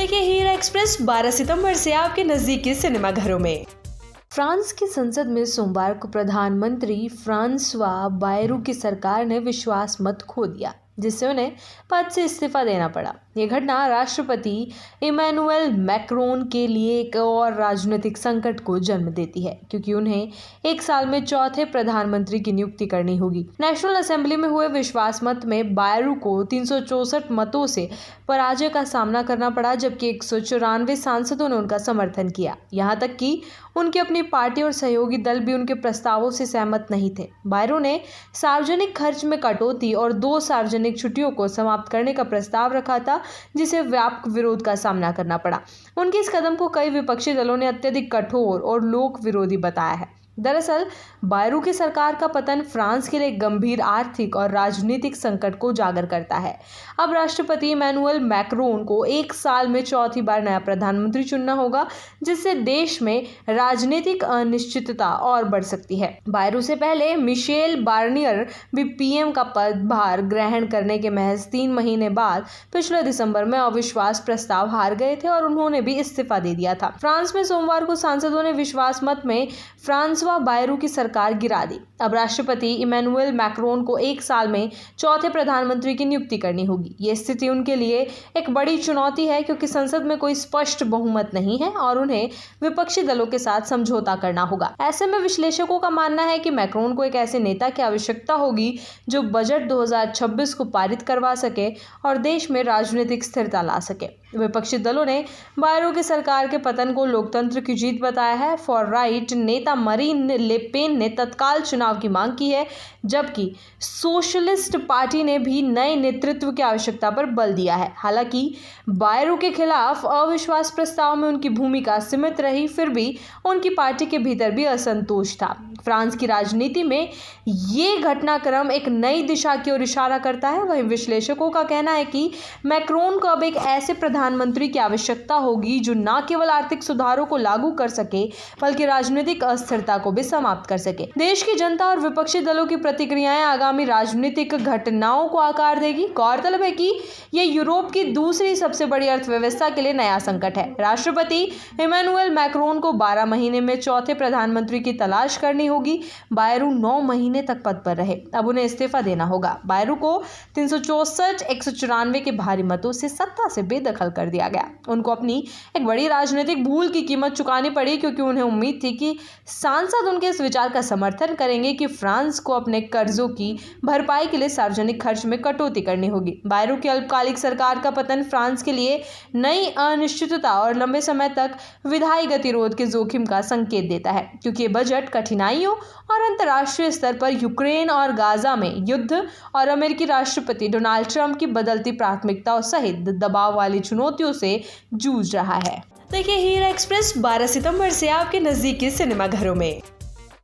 देखिए हीरा एक्सप्रेस 12 सितंबर से आपके नजदीकी सिनेमा घरों में। फ्रांस की संसद में सोमवार को प्रधानमंत्री फ्रांसवा बायरू की सरकार ने विश्वास मत खो दिया, जिससे उन्हें पद से इस्तीफा देना पड़ा। यह घटना राष्ट्रपति इमैनुअल मैक्रोन के लिए एक और राजनीतिक संकट को जन्म देती है, क्योंकि उन्हें एक साल में चौथे प्रधानमंत्री की नियुक्ति करनी होगी। नेशनल असेंबली में हुए विश्वास मत में बायरू को 364 मतों से पराजय का सामना करना पड़ा, जबकि 194 सांसदों ने उनका समर्थन किया। यहाँ तक कि उनकी अपनी पार्टी और सहयोगी दल भी उनके प्रस्तावों से सहमत नहीं थे। बायरू ने सार्वजनिक खर्च में कटौती और 2 सार्वजनिक छुट्टियों को समाप्त करने का प्रस्ताव रखा था, जिसे व्यापक विरोध का सामना करना पड़ा। उनके इस कदम को कई विपक्षी दलों ने अत्यधिक कठोर और लोक विरोधी बताया है। दरअसल बायरू की सरकार का पतन फ्रांस के लिए गंभीर आर्थिक और राजनीतिक संकट को उजागर करता है। अब राष्ट्रपति इमैनुअल मैक्रोन को एक साल में चौथी बार नया प्रधानमंत्री चुनना होगा, जिससे देश में राजनीतिक अनिश्चितता और बढ़ सकती है। बायरू से पहले मिशेल बार्नियर भी पीएम का पदभार ग्रहण करने के महज 3 महीने बाद पिछले दिसंबर में अविश्वास प्रस्ताव हार गए थे और उन्होंने भी इस्तीफा दे दिया था। फ्रांस में सोमवार को सांसदों ने विश्वास मत में फ्रांसवा बायरू की सरकार गिरा दी। अब राष्ट्रपति इमैनुअल मैक्रोन को एक साल में चौथे प्रधानमंत्री की नियुक्ति करनी होगी। ये स्थिति उनके लिए एक बड़ी चुनौती है, क्योंकि संसद में कोई स्पष्ट बहुमत नहीं है और उन्हें विपक्षी दलों के साथ समझौता करना होगा। ऐसे में विश्लेषकों का मानना है कि मैक्रोन को एक ऐसे नेता की आवश्यकता होगी जो बजट 2026 को पारित करवा सके और देश में राजनीतिक स्थिरता ला सके। विपक्षी दलों ने बायरू की सरकार के पतन को लोकतंत्र की जीत बताया है। फॉर राइट नेता मरीन ले पेन ने तत्काल चुनाव की मांग की है, जबकि सोशलिस्ट पार्टी ने भी नए नेतृत्व की आवश्यकता पर बल दिया है। हालांकि बायरू के खिलाफ अविश्वास प्रस्ताव में उनकी भूमिका सीमित रही, फिर भी उनकी पार्टी के भीतर भी असंतोष था। फ्रांस की राजनीति में ये घटनाक्रम एक नई दिशा की ओर इशारा करता है। वहीं विश्लेषकों का कहना है कि मैक्रोन को अब एक ऐसे प्रधानमंत्री की आवश्यकता होगी जो न केवल आर्थिक सुधारों को लागू कर सके, बल्कि राजनीतिक अस्थिरता को भी समाप्त कर सके। देश की जनता और विपक्षी दलों की प्रतिक्रियाएं आगामी राजनीतिक घटनाओं को आकार देगी। गौरतलब है कि यह यूरोप की दूसरी सबसे बड़ी अर्थव्यवस्था के लिए नया संकट है। राष्ट्रपति इमैनुअल मैक्रोन को 12 महीने में चौथे प्रधानमंत्री की तलाश करनी होगी। बायरू 9 महीने तक पद पर रहे, अब उन्हें इस्तीफा देना होगा। बायरू को 364 194 के भारी मतों से सत्ता से बेदखल कर दिया गया। उनको अपनी एक बड़ी राजनीतिक भूल की कीमत चुकानी पड़ी, क्योंकि उन्हें उम्मीद थी कि सांसद उनके इस विचार का समर्थन करेंगे कि फ्रांस को अपने कर्जों की भरपाई के लिए सार्वजनिक खर्च में कटौती करनी होगी। बायरू की अल्पकालिक सरकार का पतन फ्रांस के लिए नई अनिश्चितता और लंबे समय तक विधायी गतिरोध के जोखिम का संकेत देता है, क्योंकि ये बजट कठिनाइयों और अंतर्राष्ट्रीय स्तर पर यूक्रेन और गाजा में युद्ध और अमेरिकी राष्ट्रपति डोनाल्ड ट्रंप की बदलती प्राथमिकताओं सहित दबाव वाली चुनौतियों से जूझ रहा है। देखिए हीरा एक्सप्रेस 12 सितंबर से आपके नजदीकी सिनेमा घरों में।